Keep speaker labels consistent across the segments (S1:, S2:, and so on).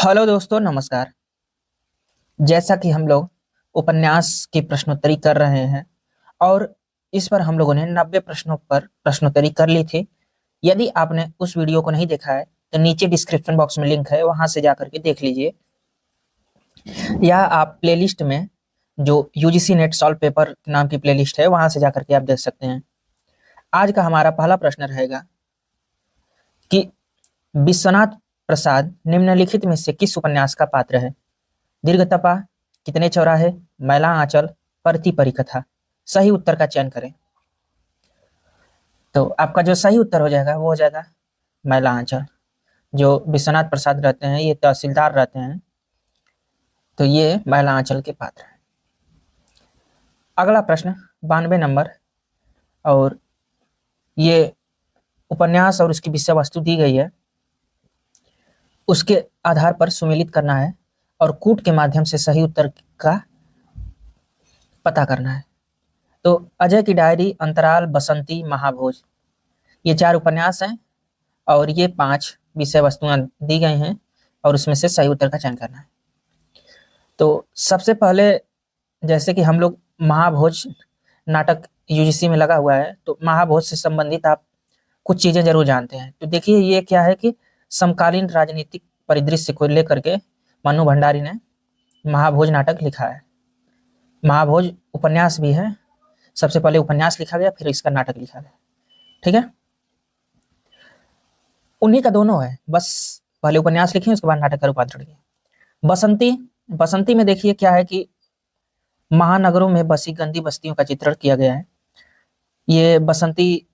S1: Hello दोस्तों, नमस्कार। जैसा कि हम लोग उपन्यास की प्रश्नोत्तरी कर रहे हैं और इस पर हम लोगों ने 90 प्रश्नों पर प्रश्नोत्तरी कर ली थी। यदि आपने उस वीडियो को नहीं देखा है तो नीचे डिस्क्रिप्शन बॉक्स में लिंक है, वहां से जाकर के देख लीजिए, या आप प्लेलिस्ट में जो यूजीसी नेट सॉल्व पेपर नाम की प्लेलिस्ट है वहां से जाकर के आप देख सकते हैं। आज का हमारा पहला प्रश्न रहेगा कि विश्वनाथ प्रसाद निम्नलिखित में से किस उपन्यास का पात्र है? दीर्घतपा, कितने चौराहे, मैला आंचल, परती परिकथा। सही उत्तर का चयन करें। तो आपका जो सही उत्तर हो जाएगा वो हो जाएगा मैला आंचल। जो विश्वनाथ प्रसाद रहते हैं, ये तहसीलदार रहते हैं, तो ये मैला आंचल के पात्र हैं। अगला प्रश्न 92 नंबर, और ये उपन्यास और उसकी विषय वस्तु दी गई है, उसके आधार पर सुमेलित करना है और कूट के माध्यम से सही उत्तर का पता करना है। तो अजय की डायरी, अंतराल, बसंती, महाभोज, ये 4 उपन्यास हैं और ये 5 विषय वस्तुएं दी गई हैं और उसमें से सही उत्तर का चयन करना है। तो सबसे पहले, जैसे कि हम लोग महाभोज नाटक यूजीसी में लगा हुआ है, तो महाभोज से संबंधित आप कुछ चीजें जरूर जानते हैं। तो देखिए, ये क्या है कि समकालीन राजनीतिक परिदृश्य को लेकर के मनु भंडारी ने महाभोज नाटक लिखा है। महाभोज उपन्यास भी है। सबसे पहले उपन्यास लिखा गया, फिर इसका नाटक लिखा गया। ठीक है, उन्हीं का दोनों है, बस पहले उपन्यास लिखे उसके बाद नाटक का रूपांतरण किया। बसंती, बसंती में देखिए क्या है कि महानगरों में बसी गंदी बस्तियों का चित्रण किया गया है। ये बसंती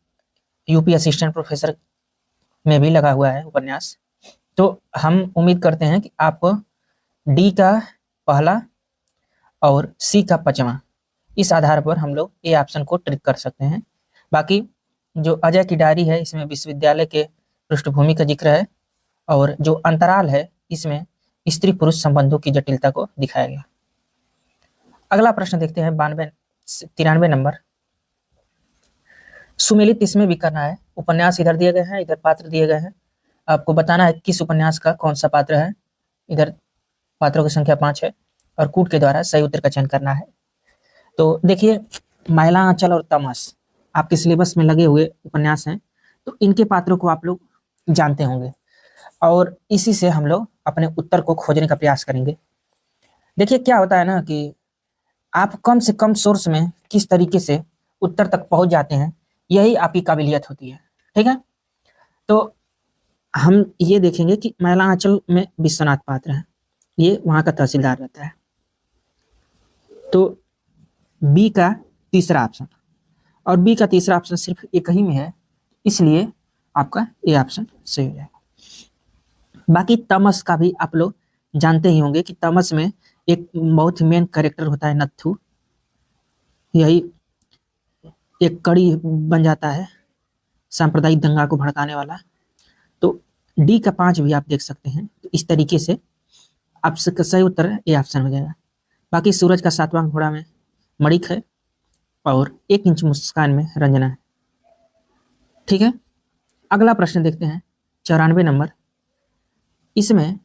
S1: यूपी असिस्टेंट प्रोफेसर में भी लगा हुआ है उपन्यास। तो हम उम्मीद करते हैं कि आपको डी का पहला और सी का पांचवा, इस आधार पर हम लोग ए ऑप्शन को ट्रिक कर सकते हैं। बाकी जो अजय की डायरी है, इसमें विश्वविद्यालय के पृष्ठभूमि का जिक्र है, और जो अंतराल है इसमें स्त्री पुरुष संबंधों की जटिलता को दिखाया गया। अगला प्रश्न देखते हैं 93 नंबर। सुमेलित इसमें भी करना है। उपन्यास इधर दिए गए हैं, इधर पात्र दिए गए हैं। आपको बताना है किस उपन्यास का कौन सा पात्र है। इधर पात्रों की संख्या 5 है और कूट के द्वारा सही उत्तर का चयन करना है। तो देखिए, मैला आंचल और तमस आपके सिलेबस में लगे हुए उपन्यास हैं, तो इनके पात्रों को आप लोग जानते होंगे और इसी से हम लोग अपने उत्तर को खोजने का प्रयास करेंगे। देखिए क्या होता है ना कि आप कम से कम सोर्स में किस तरीके से उत्तर तक पहुंच जाते हैं, यही आपकी काबिलियत होती है। ठीक है, तो हम ये देखेंगे कि मैला आंचल में विश्वनाथ पात्र है, ये वहां का तहसीलदार रहता है। तो बी का तीसरा ऑप्शन, और बी का तीसरा ऑप्शन सिर्फ एक ही में है, इसलिए आपका ए ऑप्शन सही हो जाएगा। बाकी तमस का भी आप लोग जानते ही होंगे कि तमस में एक बहुत ही मेन कैरेक्टर होता है नत्थु, यही एक कड़ी बन जाता है सांप्रदायिक दंगा को भड़काने वाला। तो डी का 5 भी आप देख सकते हैं। तो इस तरीके से आपका सही उत्तर ए ऑप्शन हो जाएगा। बाकी सूरज का 7वां घोड़ा में मणिक है और 1 इंच मुस्कान में रंजना है। ठीक है, अगला प्रश्न देखते हैं 94 नंबर। इसमें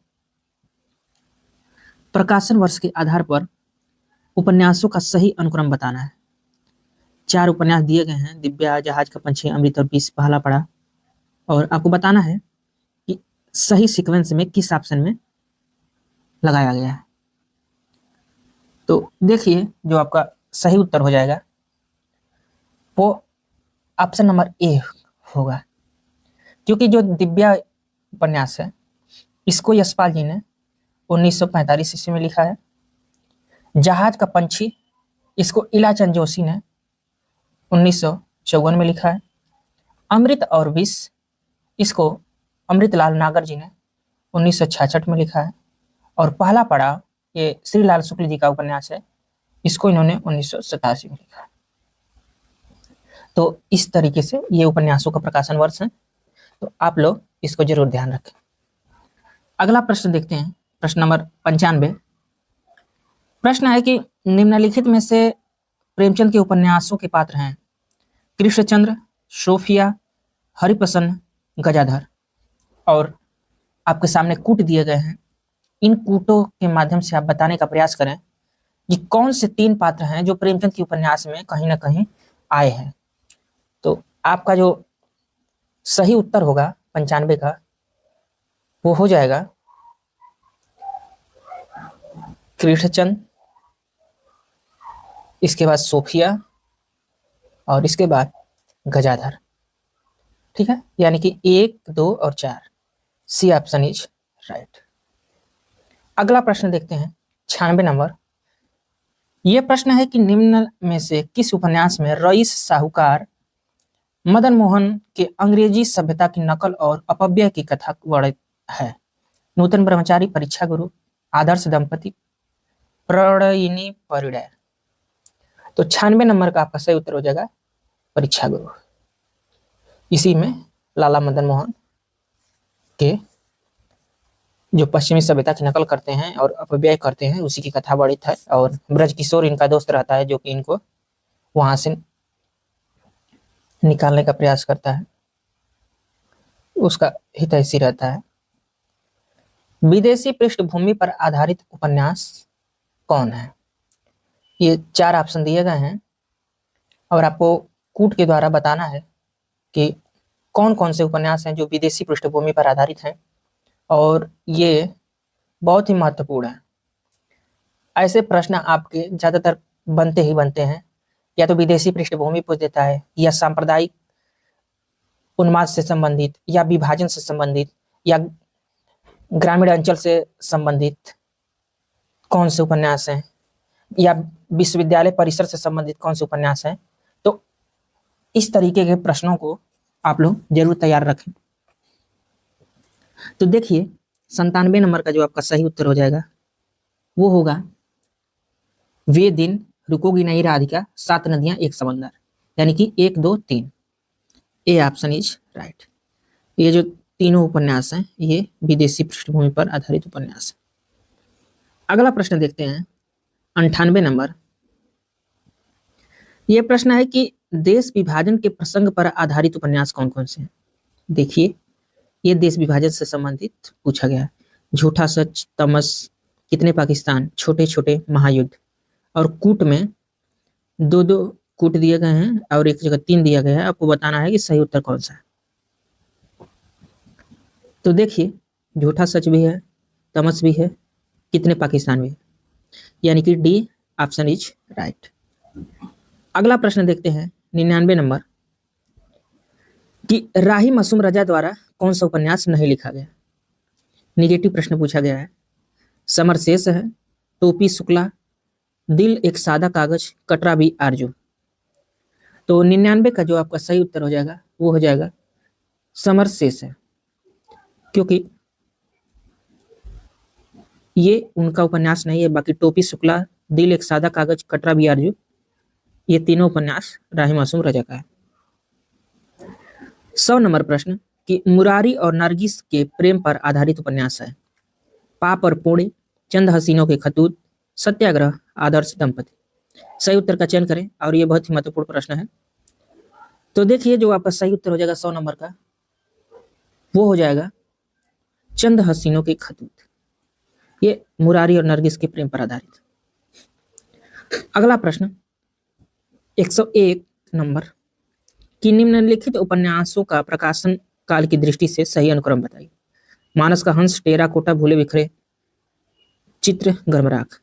S1: प्रकाशन वर्ष के आधार पर उपन्यासों का सही अनुक्रम बताना है। 4 उपन्यास दिए गए हैं, दिव्या, जहाज का पंछी, अमृत और 20 पहला पड़ा, और आपको बताना है कि सही सीक्वेंस में किस ऑप्शन में लगाया गया है। तो देखिए, जो आपका सही उत्तर हो जाएगा वो ऑप्शन नंबर ए होगा, क्योंकि जो दिव्या उपन्यास है इसको यशपाल जी ने 1945 ईस्वी में लिखा है। जहाज का पंछी इसको इलाचंद जोशी ने 1954 में लिखा है। अमृत और विष इसको अमृतलाल नागर जी ने 1966 में लिखा है। और पहला पड़ाव ये श्रीलाल शुक्ल जी का उपन्यास है, इसको इन्होंने 1987 में लिखा है। तो इस तरीके से ये उपन्यासों का प्रकाशन वर्ष है, तो आप लोग इसको जरूर ध्यान रखें। अगला प्रश्न देखते हैं, प्रश्न नंबर 95। प्रश्न है कि निम्नलिखित में से प्रेमचंद के उपन्यासों के पात्र हैं कृष्णचंद्र, सोफिया, हरिप्रसन्न, गजाधर। और आपके सामने कूट दिए गए हैं इन कूटों के माध्यम से आप बताने का प्रयास करें कि कौन से 3 पात्र हैं जो प्रेमचंद के उपन्यास में कहीं ना कहीं आए हैं। तो आपका जो सही उत्तर होगा 95 का, वो हो जाएगा कृष्णचंद, इसके बाद सोफिया और इसके बाद गजाधर। ठीक है, यानी कि 1, 2 और 4, सी ऑप्शन इज राइट। अगला प्रश्न देखते हैं 96 नंबर। यह प्रश्न है कि निम्न में से किस उपन्यास में रईस साहूकार मदन मोहन के अंग्रेजी सभ्यता की नकल और अपव्यय की कथा वर्णित है? नूतन ब्रह्मचारी, परीक्षा गुरु, आदर्श दंपति, प्रणयिनी परिणय। तो 96 नंबर का आपका सही उत्तर हो जाएगा परीक्षा गुरु। इसी में लाला मदन मोहन के जो पश्चिमी सभ्यता की नकल करते हैं और अपव्यय करते हैं उसी की कथा वर्णित है, और ब्रज किशोर इनका दोस्त रहता है जो कि इनको वहां से निकालने का प्रयास करता है, उसका हितैषी रहता है। विदेशी पृष्ठभूमि पर आधारित उपन्यास कौन है? ये 4 ऑप्शन दिए गए हैं और आपको कूट के द्वारा बताना है कि कौन कौन से उपन्यास हैं जो विदेशी पृष्ठभूमि पर आधारित हैं, और ये बहुत ही महत्वपूर्ण है। ऐसे प्रश्न आपके ज्यादातर बनते ही बनते हैं, या तो विदेशी पृष्ठभूमि पूछ देता है, या सांप्रदायिक उन्माद से संबंधित, या विभाजन से संबंधित, या ग्रामीण अंचल से संबंधित कौन से उपन्यास हैं, या विश्वविद्यालय परिसर से संबंधित कौन से उपन्यास हैं। तो इस तरीके के प्रश्नों को आप लोग जरूर तैयार रखें। तो देखिए 97 नंबर का जो आपका सही उत्तर हो जाएगा वो होगा वे दिन रुकोगी नहीं राधिका, 7 नदियां एक समंदर, यानी कि 1, 2, 3, ए ऑप्शन इज राइट। ये जो तीनों उपन्यास हैं ये विदेशी पृष्ठभूमि पर आधारित उपन्यास है। अगला प्रश्न देखते हैं 98 नंबर। यह प्रश्न है कि देश विभाजन के प्रसंग पर आधारित उपन्यास कौन कौन से हैं? देखिए ये देश विभाजन से संबंधित पूछा गया है। झूठा सच, तमस, कितने पाकिस्तान, छोटे छोटे महायुद्ध, और कूट में 2-2 कूट दिए गए हैं और एक जगह 3 दिया गया है। आपको बताना है कि सही उत्तर कौन सा है। तो देखिए झूठा सच भी है, तमस भी है, कितने पाकिस्तान भी है, यानी कि डी ऑप्शन इज राइट। अगला प्रश्न देखते हैं 99 नंबर कि राही मासूम रजा द्वारा कौन सा उपन्यास नहीं लिखा गया? निगेटिव प्रश्न पूछा गया है। समर शेष है, टोपी शुक्ला, दिल एक सादा कागज, कटरा भी आरजू। तो 99 का जो आपका सही उत्तर हो जाएगा वो हो जाएगा समर शेष है, क्योंकि ये उनका उपन्यास नहीं है। बाकी टोपी शुक्ला, दिल एक सादा कागज, कटरा भी आरजू, ये तीनों उपन्यास राही मासूम रजा का है। 100 नंबर प्रश्न कि मुरारी और नरगिस के प्रेम पर आधारित उपन्यास है? पाप और पुण्य, चंद हसीनों के खतूत, सत्याग्रह, आदर्श दंपति। सही उत्तर का चयन करें, और ये बहुत ही महत्वपूर्ण प्रश्न है। तो देखिए जो आपका सही उत्तर हो जाएगा 100 नंबर का वो हो जाएगा चंद हसीनों के खतूत। ये मुरारी और नरगिस के प्रेम पर आधारित। अगला प्रश्न 101 नंबर कि निम्नलिखित उपन्यासों का प्रकाशन काल की दृष्टि से सही अनुक्रम बताइए। मानस का हंस, टेराकोटा, भूले बिखरे, चित्र, गर्मराख।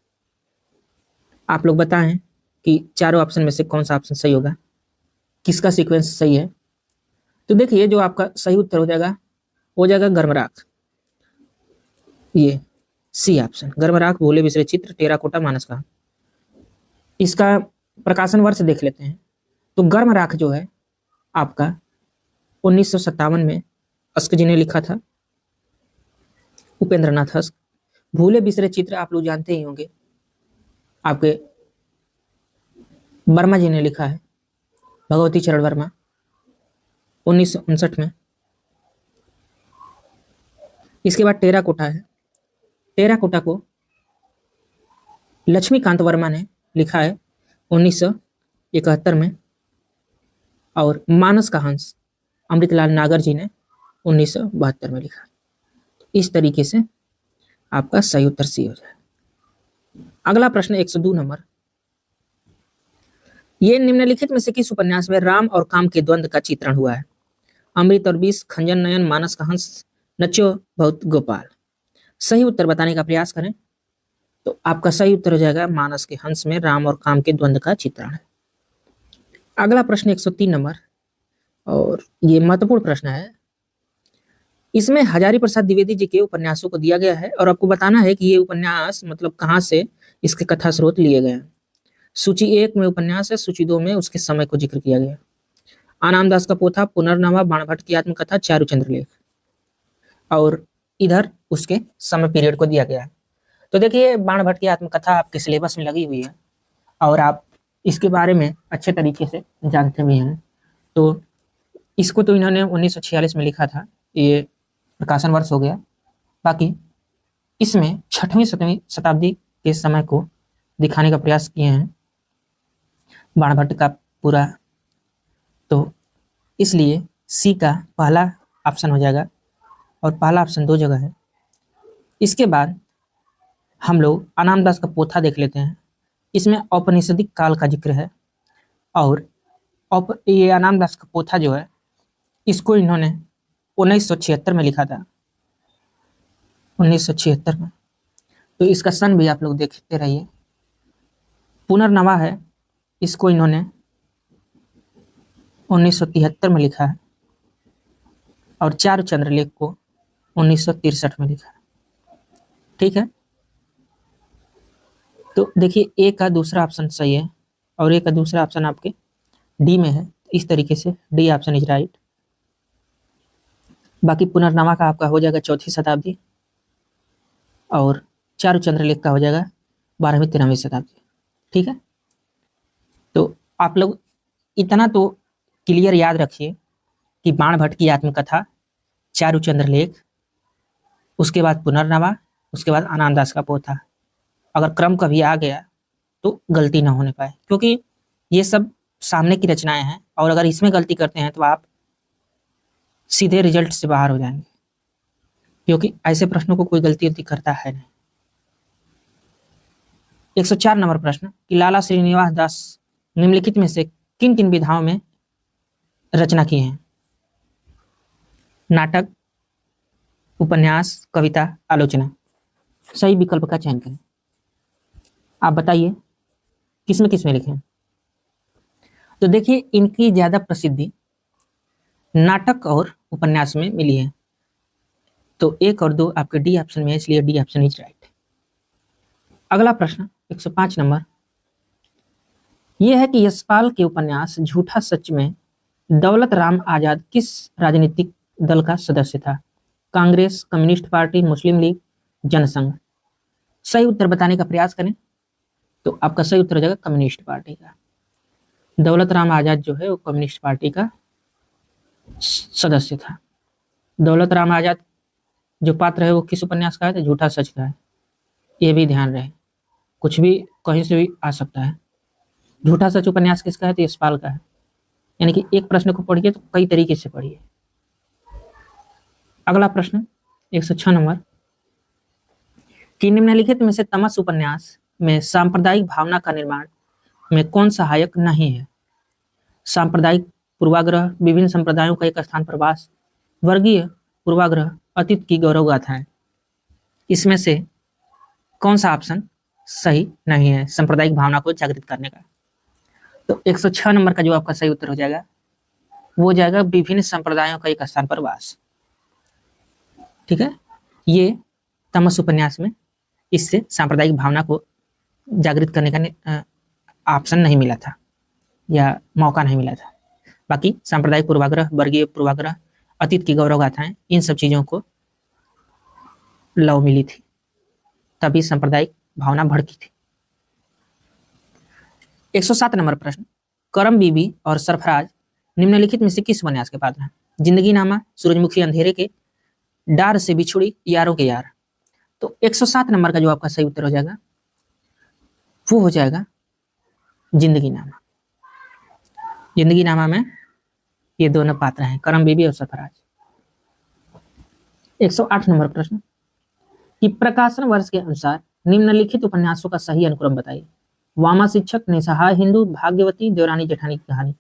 S1: आप लोग बताएं कि चारों ऑप्शन में से कौन सा ऑप्शन सही होगा, किसका सीक्वेंस सही है। तो देखिए जो आपका सही उत्तर हो जाएगा गर्मराख, ये सी ऑप्शन। गर्मराख, भूले बिसरे चित्र, टेराकोटा, मानस का। इसका प्रकाशन वर्ष देख लेते हैं। तो गर्मराख जो है आपका 1957 में अस्क जी ने लिखा था, उपेंद्र नाथ अस्क। भूले बिसरे चित्र आप लोग जानते ही होंगे, आपके वर्मा जी ने लिखा है, भगवती चरण वर्मा, 1959 में। इसके बाद टेराकोटा है। टेराकोटा को लक्ष्मीकांत वर्मा ने लिखा है 1971 में, और मानस का हंस अमृतलाल नागर जी ने 1972 में लिखा। इस तरीके से आपका सही उत्तर सी हो जाएगा। अगला प्रश्न 102 नंबर, ये निम्नलिखित में से किस उपन्यास में राम और काम के द्वंद्व का चित्रण हुआ है? अमृत और विष, खंजन नयन, मानस का हंस, नचो बहुत गोपाल। सही उत्तर बताने का प्रयास करें। तो आपका सही उत्तर हो जाएगा मानस के हंस में राम और काम के द्वंद्व का चित्रण है। अगला प्रश्न 103 नंबर, और ये महत्वपूर्ण प्रश्न है। इसमें हजारी प्रसाद द्विवेदी जी के उपन्यासों को दिया गया है और आपको बताना है कि ये उपन्यास मतलब कहाँ से इसके कथा स्रोत लिए गए हैं। सूची 1 में उपन्यास है, सूची 2 में उसके समय को जिक्र किया गया। आनामदास का पोथा, पुनर्नवा, बाणभट्ट की आत्मकथा, चारुचंद्र लेख, और इधर उसके समय पीरियड को दिया गया है। तो देखिए, बाणभट्ट की आत्मकथा आपके सिलेबस में लगी हुई है और आप इसके बारे में अच्छे तरीके से जानते भी हैं। तो इसको तो इन्होंने 1946 में लिखा था, ये प्रकाशन वर्ष हो गया। बाकी इसमें 6वीं 7वीं शताब्दी के समय को दिखाने का प्रयास किए हैं बाणभट्ट का पूरा। तो इसलिए सी का पहला ऑप्शन हो जाएगा, और पहला ऑप्शन 2 जगह है। इसके बाद हम लोग आनामदास का पोथा देख लेते हैं। इसमें औपनिषदिक काल का जिक्र है, और ये आनामदास का पोथा जो है इसको इन्होंने 1976 में लिखा था, 1976 में। तो इसका सन भी आप लोग देखते रहिए। पुनर्नवा है, इसको इन्होंने 1973 में लिखा है, और चारुचंद्र लेख को 1963 में लिखा है। ठीक है, तो देखिए ए का दूसरा ऑप्शन सही है और ए का दूसरा ऑप्शन आपके डी में है। इस तरीके से डी ऑप्शन इज राइट। बाकी पुनर्नवा का आपका हो जाएगा 4वीं शताब्दी, और चारुचंद्र लेख का हो जाएगा 12वीं 13वीं शताब्दी। ठीक है, तो आप लोग इतना तो क्लियर याद रखिए कि बाणभट्ट की आत्मकथा, चारुचंद्र लेख, उसके बाद पुनर्नवा, उसके बाद आनंददास का पोथा। अगर क्रम कभी आ गया तो गलती ना होने पाए, क्योंकि ये सब सामने की रचनाएं हैं, और अगर इसमें गलती करते हैं तो आप सीधे रिजल्ट से बाहर हो जाएंगे, क्योंकि ऐसे प्रश्नों को कोई गलती करता है नहीं। 104 नंबर प्रश्न कि लाला श्रीनिवास दास निम्नलिखित में से किन किन विधाओं में रचना किए हैं? नाटक, उपन्यास, कविता, आलोचना। सही विकल्प का चयन करें। आप बताइए किसमें लिखे? तो देखिए, इनकी ज्यादा प्रसिद्धि नाटक और उपन्यास में मिली है। तो 1 और 2 आपके डी ऑप्शन में है, इसलिए डी ऑप्शन इज राइट। अगला प्रश्न 105 नंबर, यह है कि यशपाल के उपन्यास झूठा सच में दौलत राम आजाद किस राजनीतिक दल का सदस्य था? कांग्रेस, कम्युनिस्ट पार्टी, मुस्लिम लीग, जनसंघ। सही उत्तर बताने का प्रयास करें। तो आपका सही उत्तर हो जाएगा कम्युनिस्ट पार्टी का। दौलत राम आजाद जो है वो कम्युनिस्ट पार्टी का सदस्य था। दौलत राम आजाद जो पात्र है वो किस उपन्यास का है? तो झूठा सच का है। ये भी ध्यान रहे, कुछ भी कहीं से भी आ सकता है। झूठा सच उपन्यास किसका है? तो यशपाल का है। यानी कि एक प्रश्न को पढ़िए तो कई तरीके से पढ़िए। अगला प्रश्न 106 नंबर, कि निम्नलिखित में से तमस उपन्यास में सांप्रदायिक भावना का निर्माण में कौन सहायक नहीं है? सांप्रदायिक पूर्वाग्रह, विभिन्न संप्रदायों का एक स्थान पर वास, वर्गीय पूर्वाग्रह, अतीत की गौरव गाथाएं। इसमें से कौन सा ऑप्शन सही नहीं है सांप्रदायिक भावना को जागृत करने का? तो 106 नंबर का जो आपका सही उत्तर हो जाएगा वो हो जाएगा विभिन्न संप्रदायों का एक स्थान पर वास। ठीक है, ये तमस उपन्यास में इससे सांप्रदायिक भावना को जागृत करने का ऑप्शन नहीं मिला था या मौका नहीं मिला था। बाकी सांप्रदायिक पूर्वाग्रह, वर्गीय पूर्वाग्रह, अतीत की गौरव गाथाएं, इन सब चीजों को लव मिली थी, तभी सांप्रदायिक भावना भड़की थी। 107 नंबर प्रश्न, करम बीबी और सरफराज निम्नलिखित में से किस उपन्यास के पात्र हैं? जिंदगी नामा, सूरजमुखी अंधेरे के, डार से बिछुड़ी, यारों के यार। तो 107 नंबर का जो आपका सही उत्तर हो जाएगा वो हो जाएगा जिंदगी नामा। जिंदगी नामा में ये दोनों पात्र हैं, करम बीबी और सरफराज। 108 नंबर प्रश्न, कि प्रकाशन वर्ष के अनुसार निम्नलिखित उपन्यासों का सही अनुक्रम बताइए। वामा शिक्षक, निसहाय हिंदू, भाग्यवती, देवरानी जेठानी की कहानी।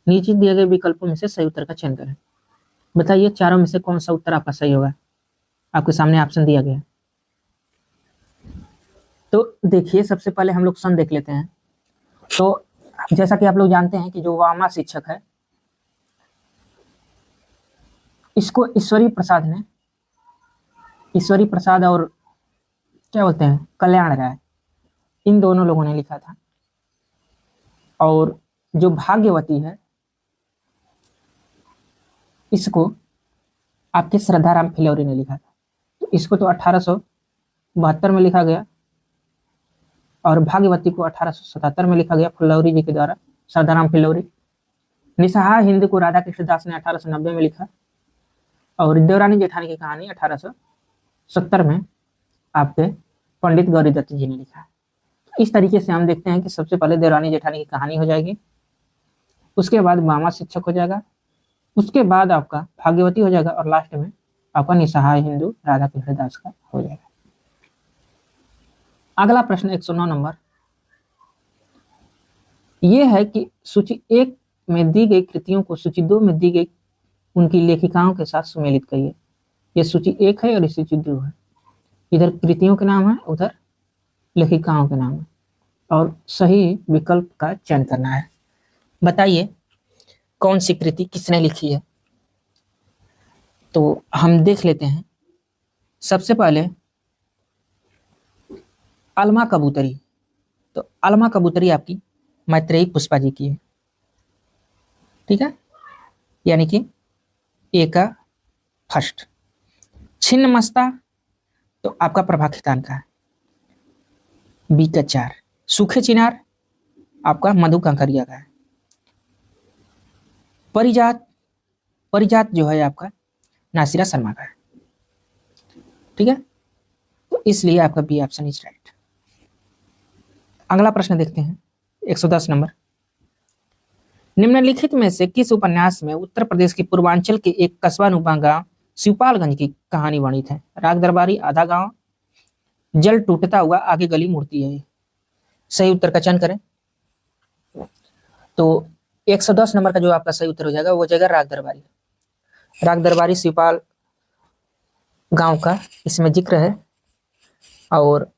S1: नीचे दिए गए विकल्पों में से सही उत्तर का चयन करें। बताइए चारों में से कौन सा उत्तर आपका सही होगा। आपके सामने ऑप्शन दिया गया है। तो देखिए सबसे पहले हम लोग सन देख लेते हैं। तो जैसा कि आप लोग जानते हैं कि जो वामा शिक्षक है, इसको ईश्वरी प्रसाद और क्या बोलते हैं कल्याण राय, इन दोनों लोगों ने लिखा था। और जो भाग्यवती है इसको आपके श्रद्धाराम फिलौरी ने लिखा था। तो इसको तो 1872 में लिखा गया और भाग्यवती को 1877 में लिखा गया फिलौरी जी के द्वारा, श्रद्धाराम फिलौरी। निसहाय हिंदू को राधा कृष्ण दास ने 1890 में लिखा और देवरानी जेठानी की कहानी 1870 में आपके पंडित गौरी दत्त जी ने लिखा है। इस तरीके से हम देखते हैं कि सबसे पहले देवरानी जेठानी की कहानी हो जाएगी, उसके बाद वामा शिक्षक हो जाएगा, उसके बाद आपका भाग्यवती हो जाएगा और लास्ट में आपका निसहाय हिंदू राधा कृष्ण दास का हो जाएगा। अगला प्रश्न 109 नंबर यह है कि सूची 1 में दी गई कृतियों को सूची 2 में दी गई उनकी लेखिकाओं के साथ सुमेलित करिए। यह सूची 1 है और ये सूची 2 है। इधर कृतियों के नाम है, उधर लेखिकाओं के नाम है और सही विकल्प का चयन करना है। बताइए कौन सी कृति किसने लिखी है। तो हम देख लेते हैं। सबसे पहले अलमा कबूतरी। तो अलमा कबूतरी आपकी मैत्रेयी पुष्पा जी की है, ठीक है, यानी कि ए का फर्स्ट। छिन्नमस्ता तो आपका प्रभा खितान का है, बी का 4। सूखे चिनार आपका मधु कंकरिया का है। परिजात जो है आपका नासिरा शर्मा का है, ठीक है, तो इसलिए आपका बी ऑप्शन इज राइट। अगला प्रश्न देखते हैं 110 नंबर। निम्नलिखित में से किस उपन्यास में उत्तर प्रदेश के पूर्वांचल के एक कस्बा नुमा गांव शिवपालगंज की कहानी वर्णित है। राग दरबारी, आधा गांव, जल टूटता हुआ, आगे गली मुड़ती है। सही उत्तर का चयन करें। तो 110 नंबर का जो आपका सही उत्तर हो जाएगा वो हो जाएगा राग दरबारी। राग दरबारी शिवपाल गांव का इसमें जिक्र है और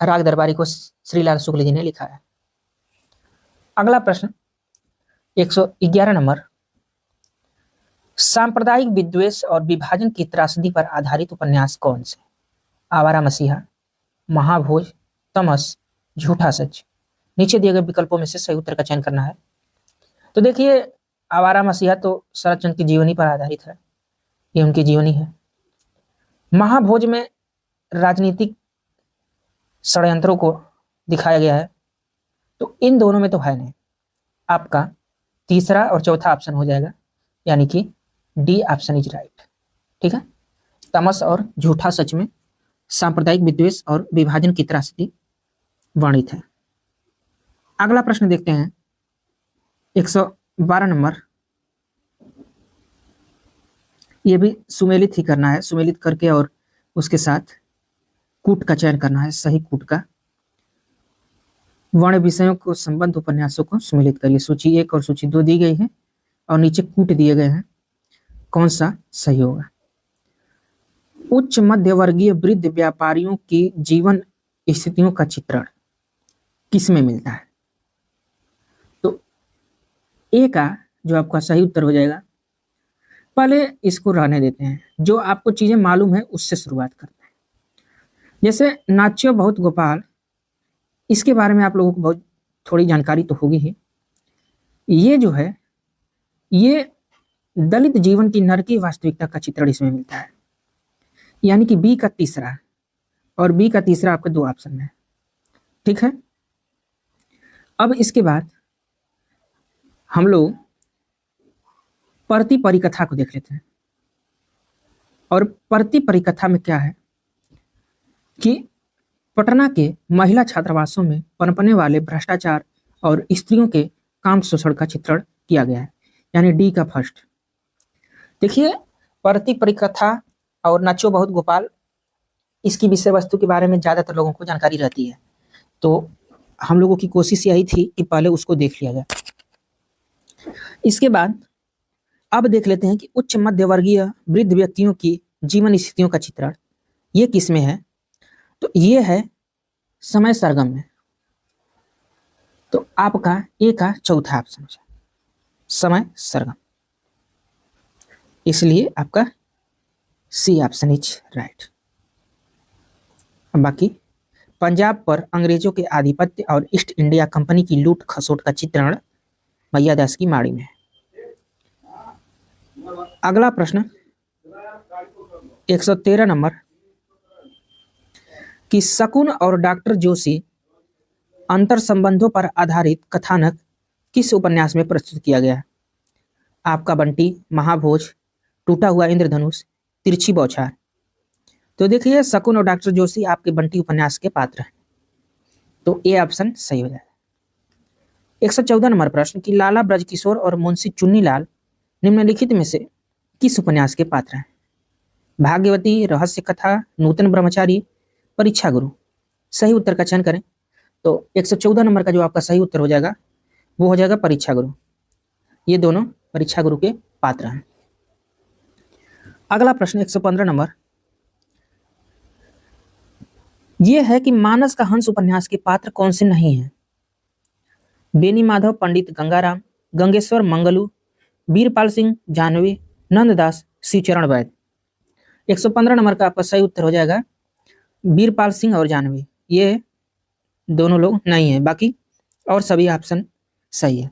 S1: राग दरबारी को श्रीलाल शुक्ल जी ने लिखा है। अगला प्रश्न 111 नंबर। सांप्रदायिक विद्वेष और विभाजन की त्रासदी पर आधारित उपन्यास कौन से? आवारा मसीहा, महाभोज, तमस, झूठा सच। नीचे दिए गए विकल्पों में से सही उत्तर का चयन करना है। तो देखिए आवारा मसीहा तो शरदचंद्र की जीवनी पर आधारित है, ये उनकी जीवनी है। महाभोज में राजनीतिक षड्यंत्रों को दिखाया गया है, तो इन दोनों में तो है नहीं। आपका तीसरा और चौथा ऑप्शन हो जाएगा, यानी कि डी ऑप्शन इज राइट, ठीक है। तमस और झूठा सच में सांप्रदायिक विद्वेष और विभाजन की त्रासदी वर्णित है। अगला प्रश्न देखते हैं 112 नंबर। ये भी सुमेलित ही करना है, सुमेलित करके और उसके साथ कूट का चयन करना है, सही कूट का। वर्ण विषयों को संबंध उपन्यासों को सुमेलित करिए। सूची 1 और सूची 2 दी गई है और नीचे कूट दिए गए हैं, कौन सा सही होगा। उच्च मध्य वर्गीय वृद्ध व्यापारियों की जीवन स्थितियों का चित्रण किस में मिलता है? तो ए का जो आपका सही उत्तर हो जाएगा, पहले इसको रहने देते हैं, जो आपको चीजें मालूम है उससे शुरुआत करते हैं। जैसे नाच्यो बहुत गोपाल, इसके बारे में आप लोगों को बहुत थोड़ी जानकारी तो होगी ही। ये जो है ये दलित जीवन की नरकी वास्तविकता का चित्रण इसमें मिलता है, यानी कि बी का तीसरा, और बी का तीसरा आपके 2 ऑप्शन है, ठीक है। अब इसके बाद हम लोग परती परिकथा को देख लेते हैं। और परती परिकथा में क्या है कि पटना के महिला छात्रावासों में पनपने वाले भ्रष्टाचार और स्त्रियों के काम शोषण का चित्रण किया गया है, यानी डी का फर्स्ट। देखिए परती परिकथा और नाचो बहुत गोपाल इसकी विषय वस्तु के बारे में ज़्यादातर लोगों को जानकारी रहती है, तो हम लोगों की कोशिश यही थी कि पहले उसको देख लिया जाए। इसके बाद अब देख लेते हैं कि उच्च मध्य वर्गीय वृद्ध व्यक्तियों की जीवन स्थितियों का चित्रण ये किस में है, तो ये है समय सरगम में। तो आपका ए का चौथा ऑप्शन है समय सरगम, इसलिए आपका सी ऑप्शन इज राइट। बाकी पंजाब पर अंग्रेजों के आधिपत्य और ईस्ट इंडिया कंपनी की लूट खसोट का चित्रण मैया दास की माड़ी में। अगला प्रश्न 113 नंबर कि शकुन और डॉक्टर जोशी अंतर संबंधों पर आधारित कथानक किस उपन्यास में प्रस्तुत किया गया है? आपका बंटी, महाभोज, टूटा हुआ इंद्रधनुष, तिरछी बौछार। तो देखिए शकुन और डॉक्टर जोशी आपके बंटी उपन्यास के पात्र हैं, तो ए ऑप्शन सही हो जाएगा। 114 नंबर प्रश्न कि लाला ब्रजकिशोर और मुंशी चुन्नीलाल निम्नलिखित में से किस उपन्यास के पात्र हैं? भाग्यवती, रहस्य कथा, नूतन ब्रह्मचारी, परीक्षा गुरु। सही उत्तर का चयन करें, तो 114 नंबर का जो आपका सही उत्तर हो जाएगा वो हो जाएगा परीक्षा गुरु। ये दोनों परीक्षा गुरु के पात्र हैं। अगला प्रश्न 115 नंबर ये है कि मानस का हंस उपन्यास के पात्र कौन से नहीं हैं? बेनी माधव, पंडित गंगाराम, गंगेश्वर मंगलू, वीरपाल सिंह जानवी, नंददास, शिवचरण वैद्य। 115 नंबर का आपका सही उत्तर हो जाएगा वीरपाल सिंह और जानवी, ये दोनों लोग नहीं है, बाकी और सभी ऑप्शन सही है।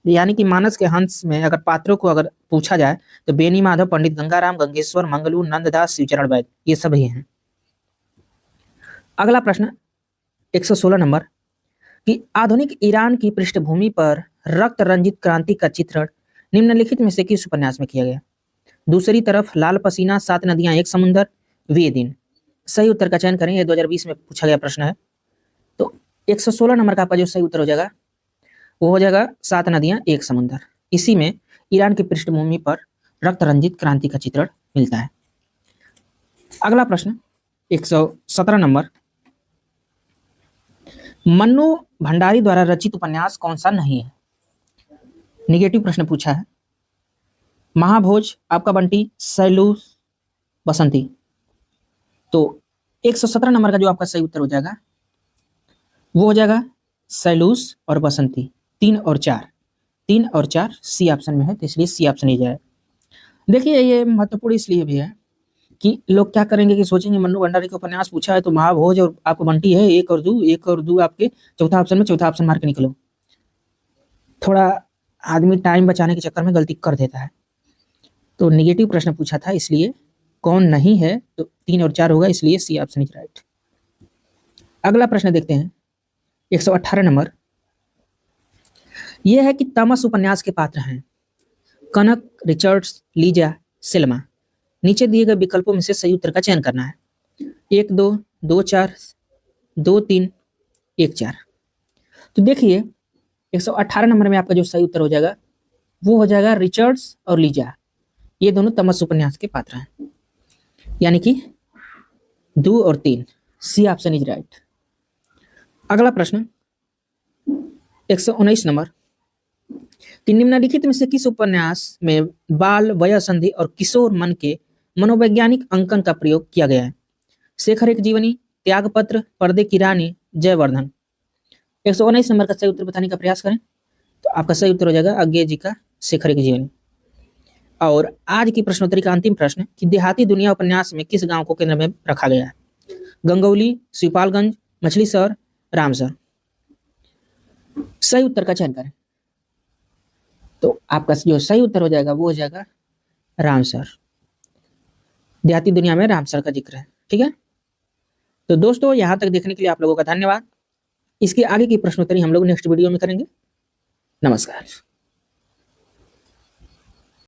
S1: यानी कि मानस के हंस में अगर पात्रों को अगर पूछा जाए तो बेनी माधव, पंडित गंगाराम, गंगेश्वर मंगलू, नंददास, शिवचरण वैद्य, ये सभी हैं। अगला प्रश्न 116 नंबर कि आधुनिक ईरान की पृष्ठभूमि पर रक्त रंजित क्रांति का चित्रण निम्नलिखित में से किस उपन्यास में किया गया? दूसरी तरफ, लाल पसीना, सात नदियां एक समुंदर, वे दिन। सही उत्तर का चयन करें, ये 2020 में पूछा गया प्रश्न है। तो 116 नंबर का आपका जो सही उत्तर हो जाएगा वो हो जाएगा सात नदियां एक समुंदर। इसी में ईरान की पृष्ठभूमि पर रक्त रंजित क्रांति का चित्रण मिलता है। अगला प्रश्न 117 नंबर मन्नू भंडारी द्वारा रचित उपन्यास कौन सा नहीं है? निगेटिव प्रश्न पूछा है। महाभोज, आपका बंटी, सैलूस, बसंती। तो 117 नंबर का जो आपका सही उत्तर हो जाएगा वो हो जाएगा सैलूस और बसंती, 3 और 4 सी ऑप्शन में है, तो इसलिए सी ऑप्शन ही जाए। देखिए ये महत्वपूर्ण इसलिए भी है कि लोग क्या करेंगे कि सोचेंगे मन्नू भंडारी का उपन्यास पूछा है तो महाभोज और आपको बंटी है, एक और दो आपके चौथा ऑप्शन मार के निकलो। थोड़ा आदमी टाइम बचाने के चक्कर में गलती कर देता है। तो निगेटिव प्रश्न पूछा था, इसलिए कौन नहीं है, तो 3 और 4 होगा, इसलिए सी ऑप्शन इज राइट। अगला प्रश्न देखते हैं 118 नंबर यह है कि तमस उपन्यास के पात्र हैं कनक, रिचर्ड्स, लीजा, सिल्मा। नीचे दिए गए विकल्पों में से सही उत्तर का चयन करना है। 1 2 2 4 2 3 1 4। तो देखिए 118 नंबर में आपका जो सही उत्तर हो जाएगा वो हो जाएगा रिचर्ड्स और लीजा, ये दोनों तमस उपन्यास के पात्र हैं, यानी कि 2 और 3 सी ऑप्शन इज राइट। अगला प्रश्न 119 नंबर कि निम्नलिखित में से किस उपन्यास में बाल, वयसंधि और किशोर मन के मनोवैज्ञानिक अंकन का प्रयोग किया गया है? शेखर एक जीवनी, त्यागपत्र, पर्दे की रानी, जयवर्धन। 119 नंबर का सही उत्तर बताने का प्रयास करें, तो आपका सही उत्तर हो जाएगा अज्ञे जी का शेखर एक जीवनी। और आज की प्रश्नोत्तरी का अंतिम प्रश्न कि देहाती दुनिया उपन्यास में किस गांव को केंद्र में रखा गया है? गंगौली, शिवपालगंज, मछली शहर, रामसर। सही उत्तर का चयन करें, तो आपका जो सही उत्तर हो जाएगा वो हो जाएगा रामसर। देहाती दुनिया में रामसर का जिक्र है, ठीक है। तो दोस्तों यहाँ तक देखने के लिए आप लोगों का धन्यवाद। इसके आगे की प्रश्नोत्तरी हम लोग नेक्स्ट वीडियो में करेंगे। नमस्कार।